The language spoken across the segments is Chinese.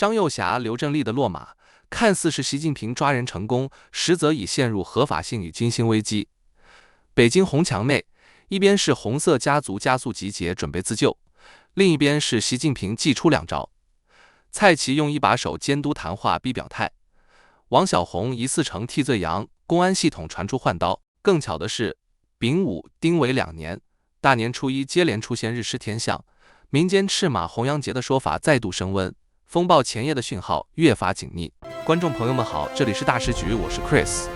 张又侠、刘振立的落马，看似是习近平抓人成功，实则已陷入合法性与军心危机。北京红墙内，一边是红色家族加速集结准备自救，另一边是习近平祭出两招。蔡奇用一把手监督谈话逼表态，王小红疑似成替罪羊，公安系统传出换刀。更巧的是，丙午、丁未2年，大年初一接连出现日食天象，民间赤马红羊节的说法再度升温，风暴前夜的讯号越发紧密。观众朋友们好，这里是大时局，我是 Chris。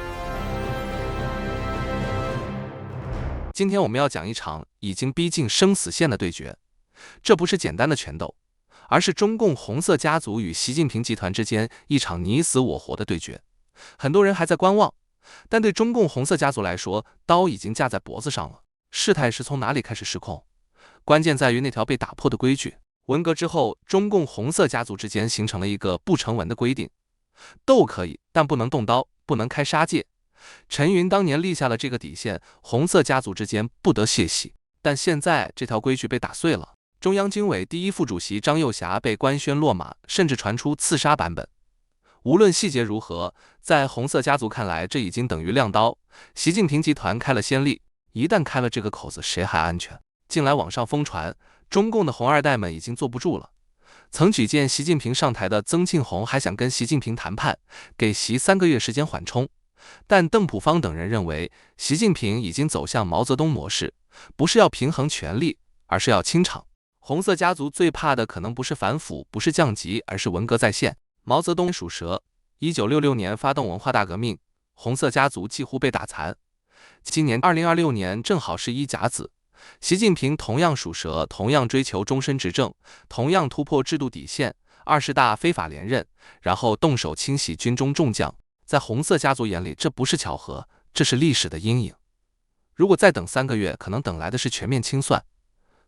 今天我们要讲一场已经逼近生死线的对决，这不是简单的拳斗，而是中共红色家族与习近平集团之间一场你死我活的对决。很多人还在观望，但对中共红色家族来说，刀已经架在脖子上了。事态是从哪里开始失控？关键在于那条被打破的规矩。文革之后，中共红色家族之间形成了一个不成文的规定：斗可以，但不能动刀，不能开杀戒。陈云当年立下了这个底线，红色家族之间不得血洗。但现在这条规矩被打碎了，中央军委第一副主席张又侠被官宣落马，甚至传出刺杀版本。无论细节如何，在红色家族看来，这已经等于亮刀。习近平集团开了先例，一旦开了这个口子，谁还安全？近来网上疯传，中共的红二代们已经坐不住了。曾举荐习近平上台的曾庆红还想跟习近平谈判，给习3个月时间缓冲。但邓朴方等人认为，习近平已经走向毛泽东模式，不是要平衡权力，而是要清场。红色家族最怕的可能不是反腐，不是降级，而是文革再现。毛泽东属蛇，1966年发动文化大革命，红色家族几乎被打残。今年2026年正好是一甲子，习近平同样属蛇，同样追求终身执政，同样突破制度底线，20大非法连任，然后动手清洗军中众将。在红色家族眼里，这不是巧合，这是历史的阴影。如果再等3个月，可能等来的是全面清算，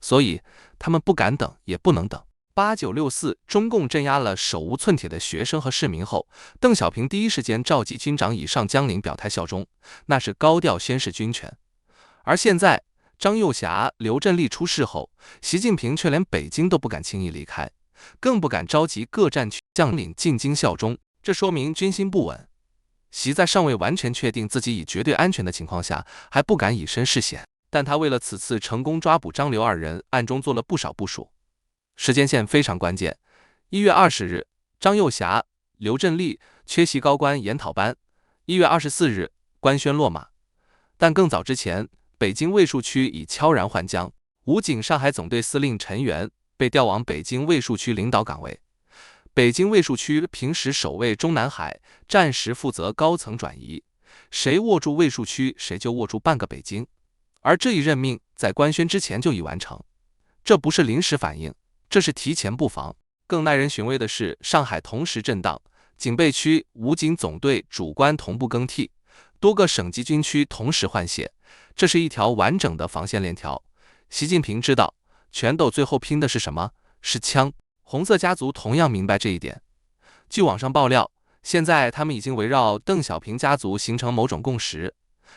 所以他们不敢等，也不能等。8964，中共镇压了手无寸铁的学生和市民后，邓小平第一时间召集军长以上将领表态效忠，那是高调宣示军权。而现在张又侠、刘振立出事后，习近平却连北京都不敢轻易离开，更不敢召集各战区将领进京效忠，这说明军心不稳。习在尚未完全确定自己已绝对安全的情况下，还不敢以身试险，但他为了此次成功抓捕张刘二人，暗中做了不少部署。时间线非常关键，1月20日，张又侠、刘振立缺席高官研讨班；1月24日，官宣落马。但更早之前，北京卫戍区已悄然换将，武警上海总队司令陈元被调往北京卫戍区领导岗位。北京卫戍区平时守卫中南海，战时负责高层转移，谁握住卫戍区，谁就握住半个北京。而这一任命在官宣之前就已完成，这不是临时反应，这是提前布防。更耐人寻味的是，上海同时震荡，警备区、武警总队主官同步更替，多个省级军区同时换血，这是一条完整的防线链条。习近平知道，拳斗最后拼的是什么？是枪。红色家族同样明白这一点。据网上爆料，现在他们已经围绕邓小平家族形成某种共识。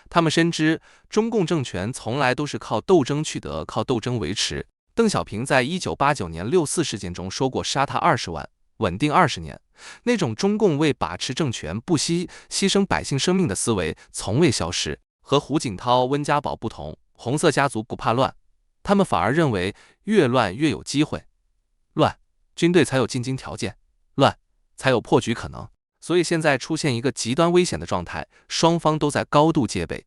他们深知，中共政权从来都是靠斗争取得，靠斗争维持。邓小平在1989年6四事件中说过杀他20万，稳定20年，那种中共为把持政权不惜牺牲百姓生命的思维从未消失。和胡锦涛、温家宝不同，红色家族不怕乱，他们反而认为越乱越有机会，乱军队才有进京条件，乱才有破局可能。所以现在出现一个极端危险的状态，双方都在高度戒备。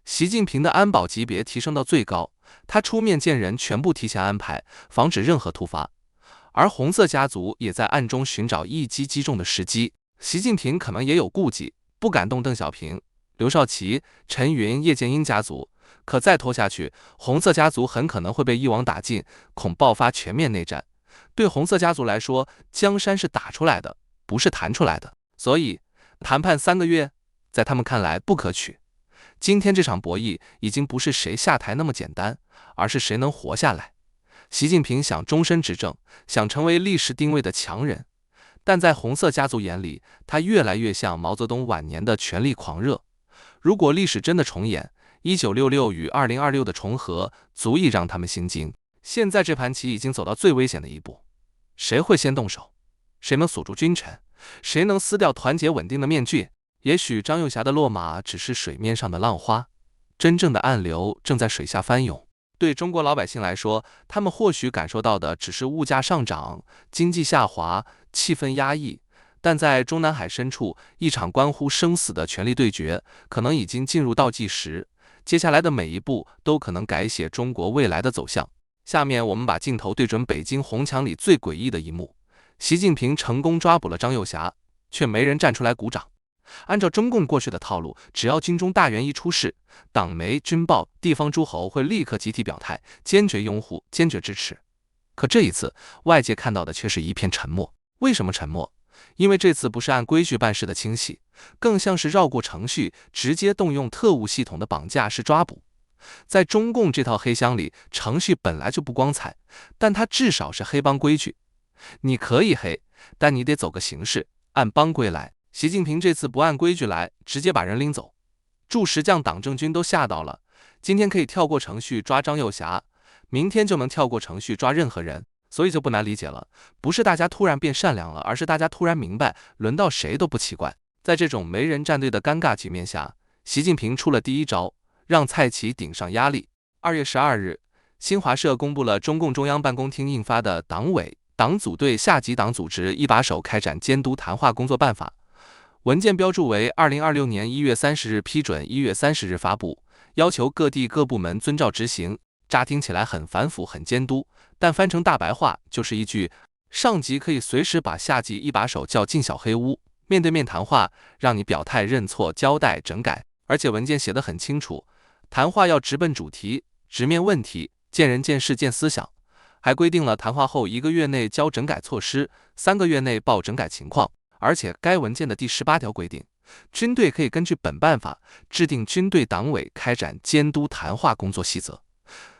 习近平的安保级别提升到最高，他出面见人全部提前安排，防止任何突发。而红色家族也在暗中寻找一击击中的时机。习近平可能也有顾忌，不敢动邓小平、刘少奇、陈云、叶剑英家族，可再拖下去，红色家族很可能会被一网打尽，恐爆发全面内战。对红色家族来说，江山是打出来的，不是弹出来的，所以谈判3个月，在他们看来不可取。今天这场博弈已经不是谁下台那么简单，而是谁能活下来。习近平想终身执政，想成为历史定位的强人，但在红色家族眼里，他越来越像毛泽东晚年的权力狂热。如果历史真的重演，1966与2026的重合，足以让他们心惊。现在这盘棋已经走到最危险的一步，谁会先动手？谁能锁住君臣？谁能撕掉团结稳定的面具？也许张幼霞的落马只是水面上的浪花，真正的暗流正在水下翻涌。对中国老百姓来说，他们或许感受到的只是物价上涨、经济下滑、气氛压抑，但在中南海深处，一场关乎生死的权力对决可能已经进入倒计时，接下来的每一步都可能改写中国未来的走向。下面我们把镜头对准北京红墙里最诡异的一幕：习近平成功抓捕了张幼霞，却没人站出来鼓掌。按照中共过去的套路，只要军中大员一出事，党媒、军报、地方诸侯会立刻集体表态，坚决拥护，坚决支持。可这一次，外界看到的却是一片沉默。为什么沉默？因为这次不是按规矩办事的清洗，更像是绕过程序，直接动用特务系统的绑架式抓捕。在中共这套黑箱里，程序本来就不光彩，但它至少是黑帮规矩。你可以黑，但你得走个形式，按帮规来。习近平这次不按规矩来，直接把人拎走，驻石将党政军都吓到了。今天可以跳过程序抓张幼霞，明天就能跳过程序抓任何人，所以就不难理解了，不是大家突然变善良了，而是大家突然明白，轮到谁都不奇怪。在这种没人站队的尴尬局面下，习近平出了第一招，让蔡奇顶上压力。2月12日，新华社公布了中共中央办公厅印发的《党委、党组对下级党组织一把手开展监督谈话工作办法》。文件标注为2026年1月30日批准，1月30日发布，要求各地各部门遵照执行。乍听起来很反腐很监督，但翻成大白话就是一句：上级可以随时把下级一把手叫进小黑屋，面对面谈话，让你表态认错交代整改。而且文件写得很清楚，谈话要直奔主题，直面问题，见人见事见思想，还规定了谈话后1个月内交整改措施，3个月内报整改情况。而且该文件的第18条规定，军队可以根据本办法制定军队党委开展监督谈话工作细则。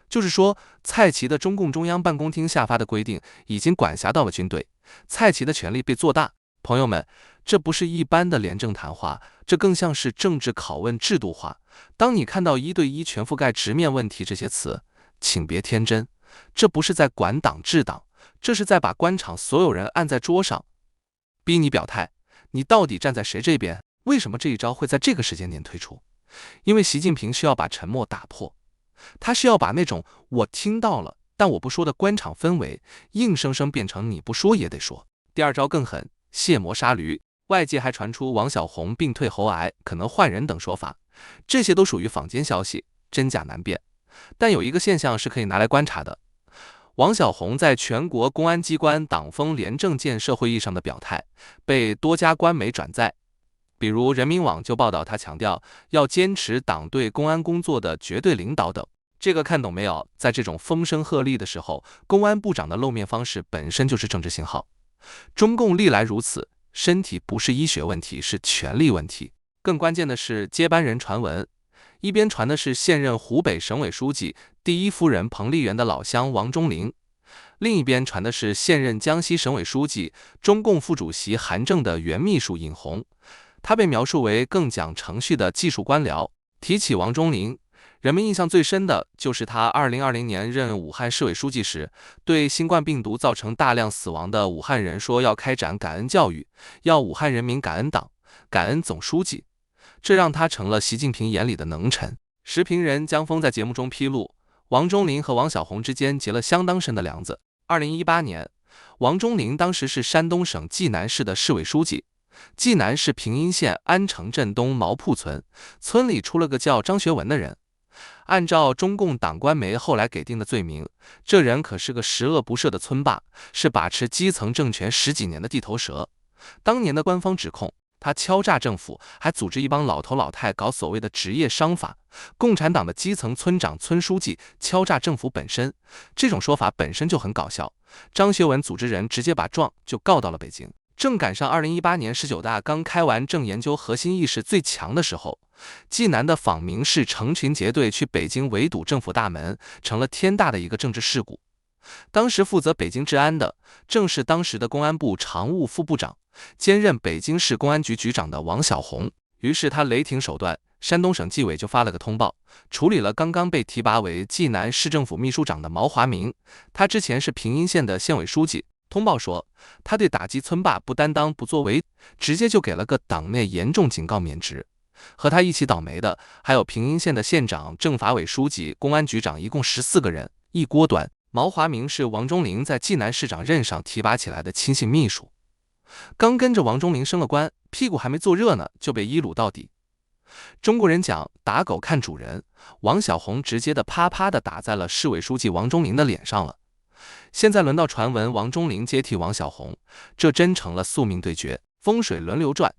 就是说，蔡奇的中共中央办公厅下发的规定已经管辖到了军队，蔡奇的权力被做大。朋友们，这不是一般的廉政谈话，这更像是政治拷问制度化。当你看到1对1全覆盖直面问题这些词，请别天真，这不是在管党治党，这是在把官场所有人按在桌上，逼你表态，你到底站在谁这边？为什么这一招会在这个时间点推出？因为习近平需要把沉默打破，他需要把那种我听到了但我不说的官场氛围，硬生生变成你不说也得说。第二招更狠，卸磨杀驴。外界还传出王小红病退喉癌，可能换人等说法，这些都属于坊间消息，真假难辨。但有一个现象是可以拿来观察的，王小红在全国公安机关党风廉政建设会议上的表态，被多家官媒转载。比如人民网就报道他强调要坚持党对公安工作的绝对领导等。这个看懂没有？在这种风声鹤唳的时候，公安部长的露面方式本身就是政治信号。中共历来如此，身体不是医学问题，是权力问题。更关键的是接班人传闻，一边传的是现任湖北省委书记、第一夫人彭丽媛的老乡王忠林，另一边传的是现任江西省委书记、中共副主席韩正的原秘书尹红，他被描述为更讲程序的技术官僚。提起王忠林，人们印象最深的就是他2020年任武汉市委书记时，对新冠病毒造成大量死亡的武汉人说要开展感恩教育，要武汉人民感恩党、感恩总书记，这让他成了习近平眼里的能臣。时评人江峰在节目中披露，王忠林和王小红之间结了相当深的梁子。2018年，王忠林当时是山东省济南市的市委书记。济南市平阴县安城镇东毛铺村，村里出了个叫张学文的人。按照中共党官媒后来给定的罪名，这人可是个十恶不赦的村霸，是把持基层政权10几年的地头蛇。当年的官方指控他敲诈政府，还组织一帮老头老太搞所谓的职业商法，共产党的基层村长村书记敲诈政府本身，这种说法本身就很搞笑。张学文组织人直接把状就告到了北京。正赶上2018年19大刚开完，正研究核心意识最强的时候，济南的访民市成群结队去北京围堵政府大门，成了天大的一个政治事故。当时负责北京治安的正是当时的公安部常务副部长，兼任北京市公安局局长的王小红。于是他雷霆手段，山东省纪委就发了个通报，处理了刚刚被提拔为济南市政府秘书长的毛华明。他之前是平阴县的县委书记，通报说，他对打击村霸不担当不作为，直接就给了个党内严重警告免职。和他一起倒霉的还有平阴县的县长、政法委书记、公安局长，一共14个人，一锅端。毛华明是王忠林在济南市长任上提拔起来的亲信秘书，刚跟着王忠林升了官，屁股还没坐热呢，就被一撸到底。中国人讲打狗看主人，王小红直接的啪啪的打在了市委书记王忠林的脸上了。现在轮到传闻王忠林接替王小红，这真成了宿命对决，风水轮流转。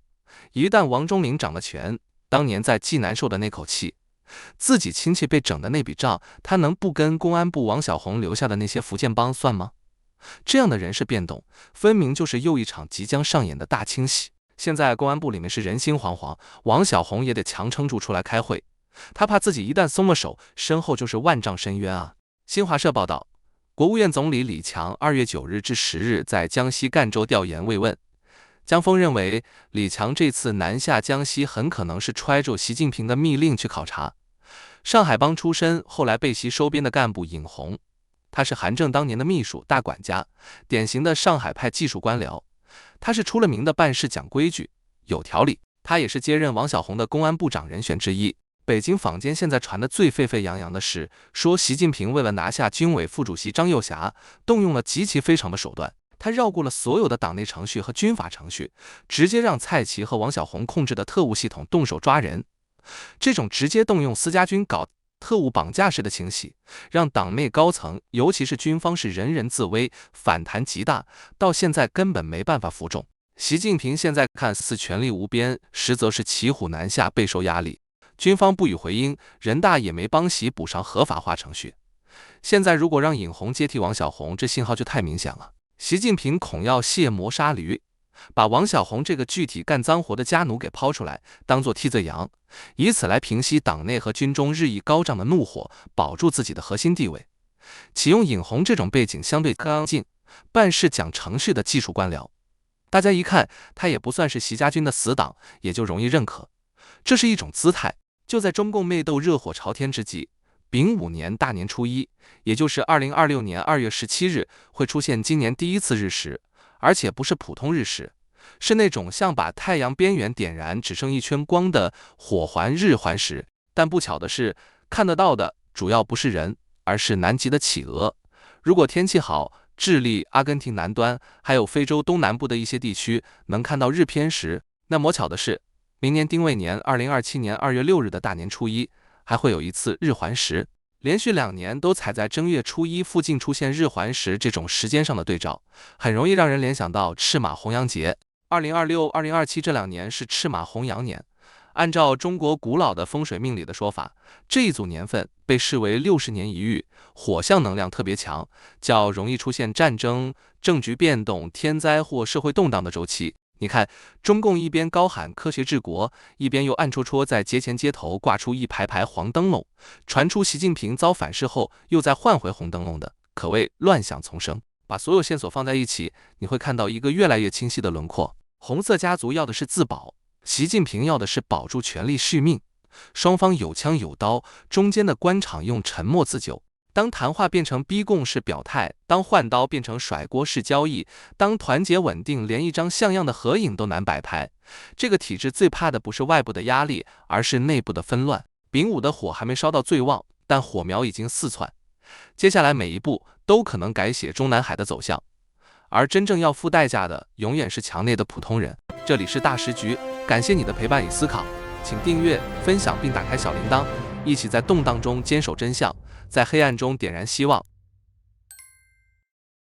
一旦王忠林掌了权，当年在济南受的那口气，自己亲戚被整的那笔账，他能不跟公安部王小红留下的那些福建帮算吗？这样的人事变动，分明就是又一场即将上演的大清洗。现在公安部里面是人心惶惶，王小红也得强撑住出来开会，他怕自己一旦松了手，身后就是万丈深渊啊。新华社报道，国务院总理李强2月9日至10日在江西赣州调研慰问。江峰认为，李强这次南下江西很可能是揣着习近平的密令去考察。上海帮出身，后来被习收编的干部尹红，他是韩正当年的秘书、大管家，典型的上海派技术官僚。他是出了名的办事讲规矩、有条理。他也是接任王小红的公安部长人选之一。北京坊间现在传的最沸沸扬扬的是，说习近平为了拿下军委副主席张又侠，动用了极其非常的手段。他绕过了所有的党内程序和军法程序，直接让蔡奇和王小红控制的特务系统动手抓人。这种直接动用私家军搞特务绑架式的清洗，让党内高层，尤其是军方是人人自危，反弹极大，到现在根本没办法服众。习近平现在看似权力无边，实则是骑虎难下，备受压力。军方不予回应，人大也没帮习补上合法化程序。现在如果让尹红接替王小红，这信号就太明显了。习近平恐要卸磨杀驴，把王小红这个具体干脏活的家奴给抛出来，当作替罪羊，以此来平息党内和军中日益高涨的怒火，保住自己的核心地位。启用尹红这种背景相对刚劲、办事讲程序的技术官僚，大家一看他也不算是习家军的死党，也就容易认可。这是一种姿态。就在中共内斗热火朝天之际，丙午年大年初一，也就是2026年2月17日，会出现今年第一次日食，而且不是普通日食，是那种像把太阳边缘点燃只剩一圈光的火环日环食。但不巧的是，看得到的主要不是人，而是南极的企鹅。如果天气好，智利、阿根廷南端还有非洲东南部的一些地区能看到日偏食，那么巧的是，明年丁未年2027年2月6日的大年初一还会有一次日环食。连续2年都踩在正月初一附近出现日环食，这种时间上的对照，很容易让人联想到赤马红羊节。2026、2027这2年是赤马红羊年。按照中国古老的风水命理的说法，这一组年份被视为60年一遇，火象能量特别强，较容易出现战争、政局变动、天灾或社会动荡的周期。你看，中共一边高喊科学治国，一边又暗戳戳在节前街头挂出一排排黄灯笼，传出习近平遭反噬后又再换回红灯笼的，可谓乱象丛生。把所有线索放在一起，你会看到一个越来越清晰的轮廓。红色家族要的是自保，习近平要的是保住权力续命。双方有枪有刀，中间的官场用沉默自救。当谈话变成逼供式表态，当换刀变成甩锅式交易，当团结稳定连一张像样的合影都难摆拍，这个体制最怕的不是外部的压力，而是内部的纷乱。丙午的火还没烧到最旺，但火苗已经四窜，接下来每一步都可能改写中南海的走向，而真正要付代价的永远是墙内的普通人。这里是大时局，感谢你的陪伴与思考，请订阅、分享并打开小铃铛，一起在动荡中坚守真相，在黑暗中点燃希望。